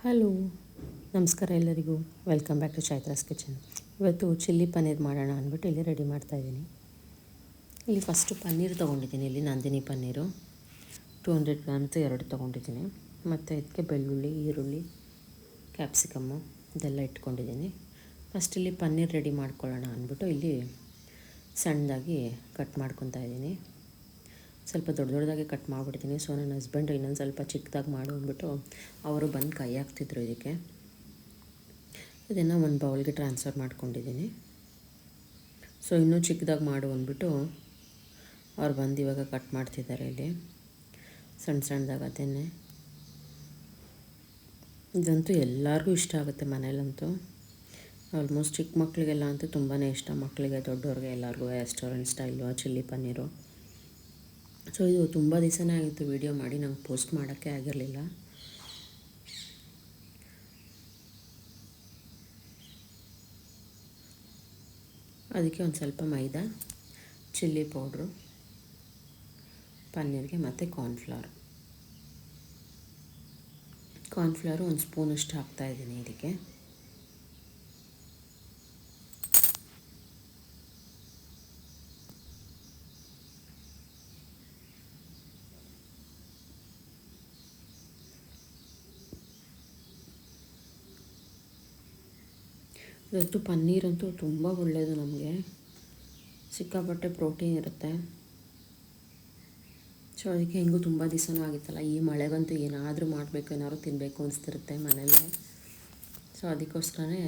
Hello, ನಮಸ್ಕಾರ ಎಲ್ಲರಿಗೂ. Welcome back to Chaitra's kitchen. ಇವತ್ತು ಚಿಲ್ಲಿ ಪನ್ನೀರ್ ಮಾಡೋಣ ಅಂದ್ಬಿಟ್ಟು ಇಲ್ಲಿ ರೆಡಿ ಮಾಡ್ತಾಯಿದ್ದೀನಿ. ಇಲ್ಲಿ ಫಸ್ಟು ಪನ್ನೀರ್ ತೊಗೊಂಡಿದ್ದೀನಿ. ಇಲ್ಲಿ ನಂದಿನಿ ಪನ್ನೀರು 200 ಗ್ರಾಮ್ಸ್ 2 ತೊಗೊಂಡಿದ್ದೀನಿ. ಮತ್ತು ಇದಕ್ಕೆ ಬೆಳ್ಳುಳ್ಳಿ, ಈರುಳ್ಳಿ, ಕ್ಯಾಪ್ಸಿಕಮ್ಮು ಇದೆಲ್ಲ ಇಟ್ಕೊಂಡಿದ್ದೀನಿ. ಫಸ್ಟ್ ಇಲ್ಲಿ ಪನ್ನೀರ್ ರೆಡಿ ಮಾಡ್ಕೊಳ್ಳೋಣ ಅಂದ್ಬಿಟ್ಟು ಇಲ್ಲಿ ಸಣ್ಣದಾಗಿ ಕಟ್ ಮಾಡ್ಕೊತಾ ಇದ್ದೀನಿ. ಸ್ವಲ್ಪ ದೊಡ್ಡದಾಗಿ ಕಟ್ ಮಾಡಿಬಿಡ್ತೀನಿ. ಸೊ ನನ್ನ ಹಸ್ಬೆಂಡು ಇನ್ನೊಂದು ಸ್ವಲ್ಪ ಚಿಕ್ಕದಾಗಿ ಮಾಡು ಅಂದ್ಬಿಟ್ಟು ಅವರು ಬಂದು ಕೈ ಹಾಕ್ತಿದ್ರು ಇದಕ್ಕೆ. ಇದನ್ನು ಒಂದು ಬೌಲ್ಗೆ ಟ್ರಾನ್ಸ್ಫರ್ ಮಾಡ್ಕೊಂಡಿದ್ದೀನಿ. ಸೊ ಇನ್ನೂ ಚಿಕ್ಕದಾಗಿ ಮಾಡು ಅಂದ್ಬಿಟ್ಟು ಅವ್ರು ಬಂದು ಇವಾಗ ಕಟ್ ಮಾಡ್ತಿದ್ದಾರೆ ಇಲ್ಲಿ ಸಣ್ಣದಾಗಿ. ಅದನ್ನೇ ಇದಂತೂ ಎಲ್ಲರಿಗೂ ಇಷ್ಟ ಆಗುತ್ತೆ ಮನೇಲಂತೂ. ಆಲ್ಮೋಸ್ಟ್ ಚಿಕ್ಕ ಮಕ್ಕಳಿಗೆಲ್ಲ ಅಂತೂ ತುಂಬಾ ಇಷ್ಟ. ಮಕ್ಕಳಿಗೆ ದೊಡ್ಡವ್ರಿಗೆ ಎಲ್ಲರಿಗೂ restaurant style chilli paneer. So ಇದು ತುಂಬ ದಿವಸನೇ ಆಗಿತ್ತು ವೀಡಿಯೋ ಮಾಡಿ, ನಂಗೆ ಪೋಸ್ಟ್ ಮಾಡೋಕ್ಕೆ ಆಗಿರಲಿಲ್ಲ. ಅದಕ್ಕೆ ಒಂದು ಸ್ವಲ್ಪ ಮೈದಾ, ಚಿಲ್ಲಿ ಪೌಡ್ರು, ಪನ್ನೀರ್ಗೆ ಮತ್ತು ಕಾರ್ನ್ಫ್ಲವರು ಒಂದು ಸ್ಪೂನಷ್ಟು ಹಾಕ್ತಾಯಿದ್ದೀನಿ ಇದಕ್ಕೆ. ಇವತ್ತು ಪನ್ನೀರಂತೂ ತುಂಬ ಒಳ್ಳೆಯದು ನಮಗೆ, ಸಿಕ್ಕಾಪಟ್ಟೆ ಪ್ರೋಟೀನ್ ಇರುತ್ತೆ. ಸೊ ಅದಕ್ಕೆ ಹೆಂಗೂ ತುಂಬ ದಿವಸನೂ ಆಗಿತ್ತಲ್ಲ, ಈ ಮಳೆಗಂತೂ ಏನಾದರೂ ಮಾಡಬೇಕು, ಏನಾದರೂ ತಿನ್ನಬೇಕು ಅನಿಸ್ತಿರುತ್ತೆ ಮನೇಲೆ. ಸೊ ಅದಕ್ಕೋಸ್ಕರನೇ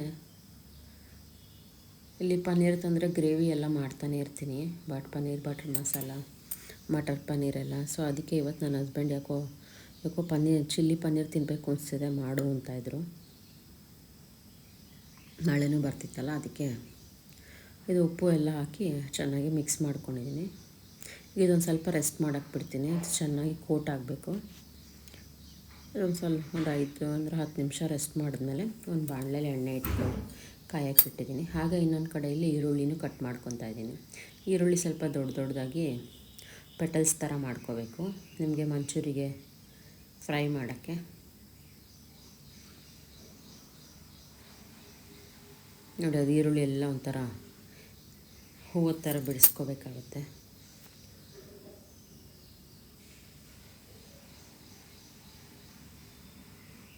ಇಲ್ಲಿ ಪನ್ನೀರ್ ತಂದರೆ ಗ್ರೇವಿ ಎಲ್ಲ ಮಾಡ್ತಾನೆ ಇರ್ತೀನಿ. ಪನ್ನೀರ್ ಬಟರ್ ಮಸಾಲ, ಮಟರ್ ಪನ್ನೀರೆಲ್ಲ. ಸೊ ಅದಕ್ಕೆ ಇವತ್ತು ನನ್ನ ಹಸ್ಬೆಂಡ್ ಯಾಕೋ ಚಿಲ್ಲಿ ಪನ್ನೀರ್ ತಿನ್ನಬೇಕು ಅನಿಸ್ತಿದೆ ಮಾಡು ಅಂತಾಯಿದ್ರು. ಮಳೆನೂ ಬರ್ತಿತ್ತಲ್ಲ, ಅದಕ್ಕೆ ಇದು ಉಪ್ಪು ಎಲ್ಲ ಹಾಕಿ ಚೆನ್ನಾಗಿ ಮಿಕ್ಸ್ ಮಾಡ್ಕೊಂಡಿದ್ದೀನಿ. ಇದೊಂದು ಸ್ವಲ್ಪ ರೆಸ್ಟ್ ಮಾಡೋಕ್ಕೆ ಬಿಡ್ತೀನಿ. ಇದು ಚೆನ್ನಾಗಿ ಕೋಟ್ ಆಗಬೇಕು. ಇದೊಂದು ಸ್ವಲ್ಪ ಒಂದು 10 ನಿಮಿಷ ರೆಸ್ಟ್ ಮಾಡಿದ್ಮೇಲೆ ಒಂದು ಬಾಣಲೆಯಲ್ಲಿ ಎಣ್ಣೆ ಇಟ್ಕೊಂಡು ಕಾಯಕ್ಕೆ ಇಟ್ಟಿದ್ದೀನಿ. ಹಾಗೆ ಇನ್ನೊಂದು ಕಡೆಯಲ್ಲಿ ಈರುಳ್ಳಿನೂ ಕಟ್ ಮಾಡ್ಕೊತಾ ಇದ್ದೀನಿ. ಈರುಳ್ಳಿ ಸ್ವಲ್ಪ ದೊಡ್ಡದಾಗಿ ಪೆಟಲ್ಸ್ ಥರ ಮಾಡ್ಕೋಬೇಕು, ನಿಮಗೆ ಮಂಚೂರಿಗೆ ಫ್ರೈ ಮಾಡೋಕ್ಕೆ. ನೋಡಿ, ಅದು ಈರುಳ್ಳಿ ಎಲ್ಲ ಒಂಥರ ಹೂವದ ಥರ ಬಿಡಿಸ್ಕೋಬೇಕಾಗುತ್ತೆ.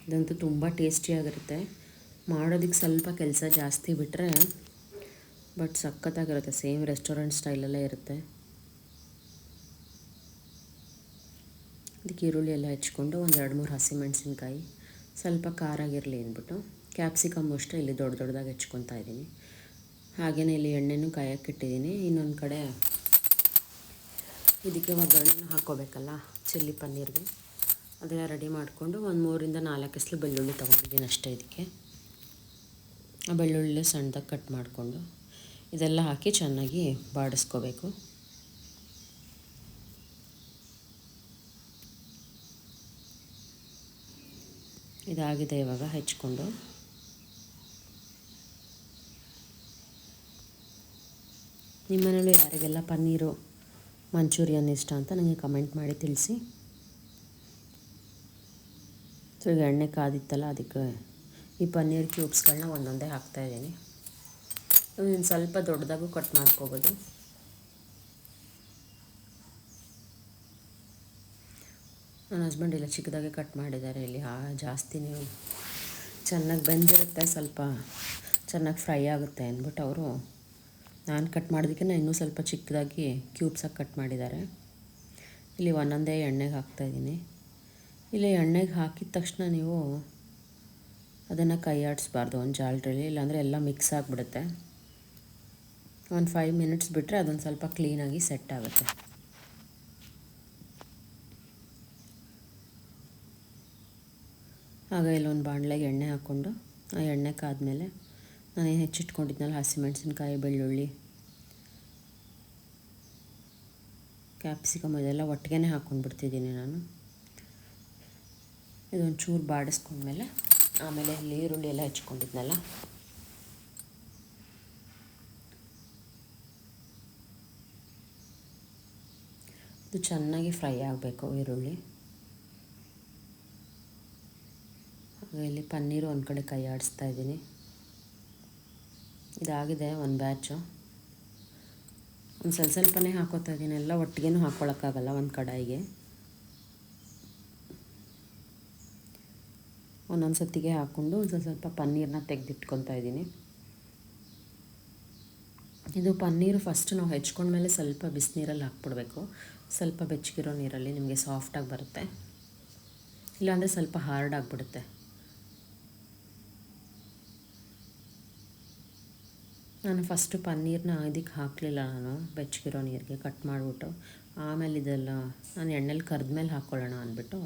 ಇದಂತೂ ತುಂಬ ಟೇಸ್ಟಿಯಾಗಿರುತ್ತೆ. ಮಾಡೋದಕ್ಕೆ ಸ್ವಲ್ಪ ಕೆಲಸ ಜಾಸ್ತಿ ಬಿಟ್ಟರೆ ಬಟ್ ಸಖತ್ತಾಗಿರುತ್ತೆ. ಸೇಮ್ ರೆಸ್ಟೋರೆಂಟ್ ಸ್ಟೈಲಲ್ಲೇ ಇರುತ್ತೆ. ಅದಕ್ಕೆ ಈರುಳ್ಳಿ ಎಲ್ಲ ಹೆಚ್ಕೊಂಡು ಒಂದು 2-3 ಹಸಿಮೆಣಸಿನ್ಕಾಯಿ, ಸ್ವಲ್ಪ ಖಾರ ಆಗಿರಲಿ ಅಂದ್ಬಿಟ್ಟು ಕ್ಯಾಪ್ಸಿಕಮ್ ಅಷ್ಟೇ ಇಲ್ಲಿ ದೊಡ್ಡದಾಗಿ ಹೆಚ್ಕೊತಾ ಇದ್ದೀನಿ. ಹಾಗೆಯೇ ಇಲ್ಲಿ ಎಣ್ಣೆನೂ ಕಾಯಕ್ಕಿಟ್ಟಿದ್ದೀನಿ. ಇನ್ನೊಂದು ಕಡೆ ಇದಕ್ಕೆ ಒಗ್ಗರಣೆನೂ ಹಾಕ್ಕೋಬೇಕಲ್ಲ ಚಿಲ್ಲಿ ಪನ್ನೀರ್ಗೆ, ಅದೆಲ್ಲ ರೆಡಿ ಮಾಡಿಕೊಂಡು ಒಂದು 3-4 ಎಸ್ಲು ಬೆಳ್ಳುಳ್ಳಿ ತೊಗೊಂಡಿದ್ದೀನಿ ಅಷ್ಟೇ. ಇದಕ್ಕೆ ಆ ಬೆಳ್ಳುಳ್ಳಿ ಸಣ್ಣದಾಗಿ ಕಟ್ ಮಾಡಿಕೊಂಡು ಇದೆಲ್ಲ ಹಾಕಿ ಚೆನ್ನಾಗಿ ಬಾಡಿಸ್ಕೋಬೇಕು. ಇದಾಗಿದೆ ಇವಾಗ ಹೆಚ್ಕೊಂಡು. ನಿಮ್ಮ ಮನೇಲಿ ಯಾರಿಗೆಲ್ಲ ಪನ್ನೀರು ಮಂಚೂರಿಯನ್ ಇಷ್ಟ ಅಂತ ನನಗೆ ಕಮೆಂಟ್ ಮಾಡಿ ತಿಳಿಸಿ. ಸೊ ಈಗ ಎಣ್ಣೆ ಕಾದಿತ್ತಲ್ಲ, ಅದಕ್ಕೆ ಈ ಪನ್ನೀರ್ ಕ್ಯೂಬ್ಸ್ಗಳನ್ನ ಒಂದೊಂದೇ ಹಾಕ್ತಾಯಿದ್ದೀನಿ. ಇನ್ನು ಸ್ವಲ್ಪ ದೊಡ್ಡದಾಗೂ ಕಟ್ ಮಾಡ್ಕೋಬೋದು. ನನ್ನ ಹಸ್ಬೆಂಡ್ ಇಲ್ಲ ಚಿಕ್ಕದಾಗೆ ಕಟ್ ಮಾಡಿದ್ದಾರೆ. ಇಲ್ಲಿ ಜಾಸ್ತಿ ನೀವು ಚೆನ್ನಾಗಿ ಬೆಂದಿರುತ್ತೆ, ಸ್ವಲ್ಪ ಚೆನ್ನಾಗಿ ಫ್ರೈ ಆಗುತ್ತೆ ಅಂದ್ಬಿಟ್ಟು ಅವರು ನಾನು ಕಟ್ ಮಾಡೋದಕ್ಕೆ ಇನ್ನೂ ಸ್ವಲ್ಪ ಚಿಕ್ಕದಾಗಿ ಕ್ಯೂಬ್ಸಾಗಿ ಕಟ್ ಮಾಡಿದ್ದಾರೆ. ಇಲ್ಲಿ ಒಂದೊಂದೇ ಎಣ್ಣೆಗೆ ಹಾಕ್ತಾಯಿದ್ದೀನಿ. ಇಲ್ಲಿ ಎಣ್ಣೆಗೆ ಹಾಕಿದ ತಕ್ಷಣ ನೀವು ಅದನ್ನು ಕೈ ಆಡಿಸ್ಬಾರ್ದು ಒಂದು ಜಾಲರಿಲಿ, ಇಲ್ಲಾಂದರೆ ಎಲ್ಲ ಮಿಕ್ಸ್ ಆಗಿಬಿಡುತ್ತೆ. ಒಂದು 5 ಮಿನಿಟ್ಸ್ ಬಿಟ್ಟರೆ ಅದೊಂದು ಸ್ವಲ್ಪ ಕ್ಲೀನಾಗಿ ಸೆಟ್ ಆಗುತ್ತೆ. ಆಗ ಇಲ್ಲೊಂದು ಬಾಣಲೆಗೆ ಎಣ್ಣೆ ಹಾಕ್ಕೊಂಡು ಆ ಎಣ್ಣೆ ಕಾದ್ಮೇಲೆ ನಾನೇನು ಹೆಚ್ಚಿಟ್ಕೊಂಡಿದ್ನಲ್ಲ ಹಸಿಮೆಣಸಿನ್ಕಾಯಿ, ಬೆಳ್ಳುಳ್ಳಿ, ಕ್ಯಾಪ್ಸಿಕಮ್ ಇದೆಲ್ಲ ಒಟ್ಟಿಗೆ ಹಾಕ್ಕೊಂಡ್ಬಿಡ್ತಿದ್ದೀನಿ ನಾನು. ಇದೊಂದು ಚೂರು ಬಾಡಿಸ್ಕೊಂಡ್ಮೇಲೆ ಆಮೇಲೆ ಇಲ್ಲಿ ಈರುಳ್ಳಿ ಎಲ್ಲ ಹೆಚ್ಕೊಂಡಿದ್ನಲ್ಲ ಇದು ಚೆನ್ನಾಗಿ ಫ್ರೈ ಆಗಬೇಕು ಈರುಳ್ಳಿ. ಇಲ್ಲಿ ಪನ್ನೀರು ಒಂದು ಕಡೆ ಕೈ ಆಡಿಸ್ತಾ ಇದ್ದೀನಿ. ಇದಾಗಿದೆ ಒಂದು ಬ್ಯಾಚು. ಒಂದು ಸ್ವಲ್ಪನೇ ಹಾಕೋತಾ ಇದ್ದೀನಿ, ಎಲ್ಲ ಒಟ್ಟಿಗೆನೂ ಹಾಕ್ಕೊಳಕ್ಕಾಗಲ್ಲ ಒಂದು ಕಡಾಯಿಗೆ. ಒಂದೊಂದು ಸತಿಗೆ ಹಾಕ್ಕೊಂಡು ಸ್ವಲ್ಪ ಪನ್ನೀರನ್ನ ತೆಗೆದಿಟ್ಕೊತಾ ಇದ್ದೀನಿ. ಇದು ಪನ್ನೀರು ಫಸ್ಟ್ ನಾವು ಹೆಚ್ಕೊಂಡ್ಮೇಲೆ ಸ್ವಲ್ಪ ಬಿಸಿನೀರಲ್ಲಿ ಹಾಕ್ಬಿಡ್ಬೇಕು. ಸ್ವಲ್ಪ ಬೆಚ್ಚಗಿರೋ ನೀರಲ್ಲಿ ನಿಮಗೆ ಸಾಫ್ಟಾಗಿ ಬರುತ್ತೆ, ಇಲ್ಲಾಂದರೆ ಸ್ವಲ್ಪ ಹಾರ್ಡ್ ಆಗಿಬಿಡುತ್ತೆ. ನಾನು ಫಸ್ಟು ಪನ್ನೀರನ್ನ ಇದಕ್ಕೆ ಹಾಕಲಿಲ್ಲ, ನಾನು ಬೆಚ್ಚಗಿರೋ ನೀರಿಗೆ ಕಟ್ ಮಾಡಿಬಿಟ್ಟು ಆಮೇಲೆ ಇದೆಲ್ಲ ನಾನು ಎಣ್ಣೆಲಿ ಕರೆದ್ಮೇಲೆ ಹಾಕ್ಕೊಳ್ಳೋಣ ಅಂದ್ಬಿಟ್ಟು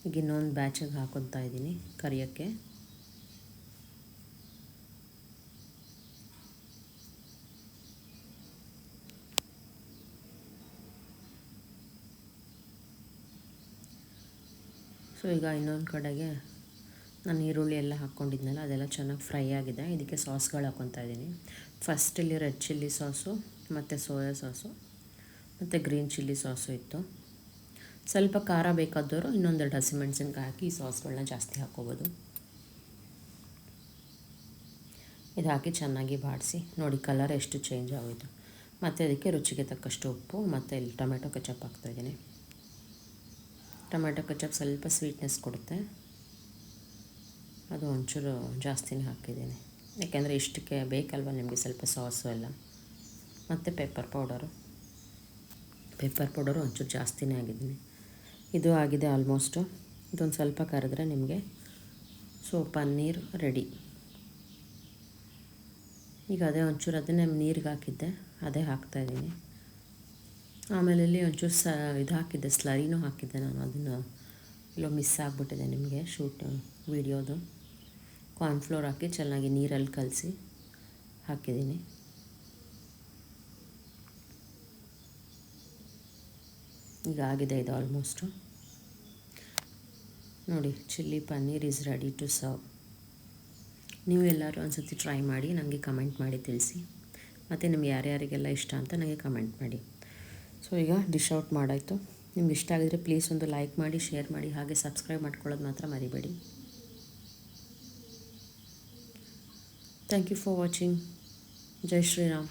ಈಗ ಇನ್ನೊಂದು ಬ್ಯಾಚಿಗೆ ಹಾಕ್ಕೊತಾ ಇದ್ದೀನಿ ಕರಿಯೋಕ್ಕೆ. ಸೊ ಈಗ ಇನ್ನೊಂದು ಕಡೆಗೆ ನಾನು ಈರುಳ್ಳಿ ಎಲ್ಲ ಹಾಕ್ಕೊಂಡಿದ್ನಲ್ಲ, ಅದೆಲ್ಲ ಚೆನ್ನಾಗಿ ಫ್ರೈ ಆಗಿದೆ. ಇದಕ್ಕೆ ಸಾಸ್ಗಳು ಹಾಕ್ಕೊತಾ ಇದ್ದೀನಿ. ಫಸ್ಟ್ ಇಲ್ಲಿ ರೆಡ್ ಚಿಲ್ಲಿ ಸಾಸು ಮತ್ತು ಸೋಯಾ ಸಾಸು ಮತ್ತು ಗ್ರೀನ್ ಚಿಲ್ಲಿ ಸಾಸು ಇತ್ತು. ಸ್ವಲ್ಪ ಖಾರ ಬೇಕಾದವರು ಇನ್ನೊಂದೆರಡು ಹಸಿಮೆಣ್ಸಿನ್ಕಾಯಿ ಹಾಕಿ ಈ ಸಾಸ್ಗಳನ್ನ ಜಾಸ್ತಿ ಹಾಕ್ಕೋಬೋದು. ಇದು ಹಾಕಿ ಚೆನ್ನಾಗಿ ಬಾಡಿಸಿ ನೋಡಿ, ಕಲರ್ ಎಷ್ಟು ಚೇಂಜ್ ಆಗೋಯಿತು. ಮತ್ತು ಅದಕ್ಕೆ ರುಚಿಗೆ ತಕ್ಕಷ್ಟು ಉಪ್ಪು ಮತ್ತು ಇಲ್ಲಿ ಟೊಮೆಟೊ ಕೆಚಪ್ ಹಾಕ್ತಾಯಿದ್ದೀನಿ. ಟೊಮೆಟೊ ಕೆಚಪ್ ಸ್ವಲ್ಪ ಸ್ವೀಟ್ನೆಸ್ ಕೊಡುತ್ತೆ, ಅದು ಒಂಚೂರು ಜಾಸ್ತಿನೇ ಹಾಕಿದ್ದೀನಿ. ಯಾಕೆಂದರೆ ಇಷ್ಟಕ್ಕೆ ಬೇಕಲ್ವ ನಿಮಗೆ ಸ್ವಲ್ಪ ಸಾಸು ಎಲ್ಲ. ಮತ್ತು ಪೆಪ್ಪರ್ ಪೌಡರು ಒಂಚೂರು ಜಾಸ್ತಿನೇ ಆಗಿದ್ದೀನಿ. ಇದು ಆಗಿದೆ ಆಲ್ಮೋಸ್ಟು. ಇದೊಂದು ಸ್ವಲ್ಪ ಕರೆದ್ರೆ ನಿಮಗೆ ಸೊ ಪನ್ನೀರ್ ರೆಡಿ. ಈಗ ಅದೇ ಒಂಚೂರು ಅದನ್ನೇ ನೀರಿಗೆ ಹಾಕಿದ್ದೆ, ಅದೇ ಹಾಕ್ತಾಯಿದ್ದೀನಿ. ಆಮೇಲೆ ಇಲ್ಲಿ ಒಂಚೂರು ಇದು ಹಾಕಿದ್ದೆ, ಸ್ಲರಿನೂ ಹಾಕಿದ್ದೆ ನಾನು. ಅದನ್ನು ಎಲ್ಲೋ ಮಿಸ್ ಆಗಿಬಿಟ್ಟಿದೆ ನಿಮಗೆ ವೀಡಿಯೋದು. ಕಾರ್ನ್ಫ್ಲೋರ್ ಹಾಕಿ ಚೆನ್ನಾಗಿ ನೀರಲ್ಲಿ ಕಲಸಿ ಹಾಕಿದ್ದೀನಿ. ಈಗ ಆಗಿದೆ ಇದು ಆಲ್ಮೋಸ್ಟು. ನೋಡಿ, chilli paneer is ready to serve. ನೀವು ಎಲ್ಲರೂ ಒಂದು ಸತಿ ಟ್ರೈ ಮಾಡಿ ನನಗೆ ಕಮೆಂಟ್ ಮಾಡಿ ತಿಳಿಸಿ. ಮತ್ತು ನಿಮ್ಗೆ ಯಾರ್ಯಾರಿಗೆಲ್ಲ ಇಷ್ಟ ಅಂತ ನನಗೆ ಕಮೆಂಟ್ ಮಾಡಿ. ಸೊ ಈಗ ಡಿಶ್ ಔಟ್ ಮಾಡಾಯಿತು. ನಿಮ್ಗೆ ಇಷ್ಟ ಆಗಿದ್ರೆ ಪ್ಲೀಸ್ ಒಂದು ಲೈಕ್ ಮಾಡಿ, ಶೇರ್ ಮಾಡಿ, ಹಾಗೆ ಸಬ್ಸ್ಕ್ರೈಬ್ ಮಾಡ್ಕೊಳ್ಳೋದು ಮಾತ್ರ ಮರಿಬೇಡಿ. Thank you for watching. ಜೈ ಶ್ರೀರಾಮ್.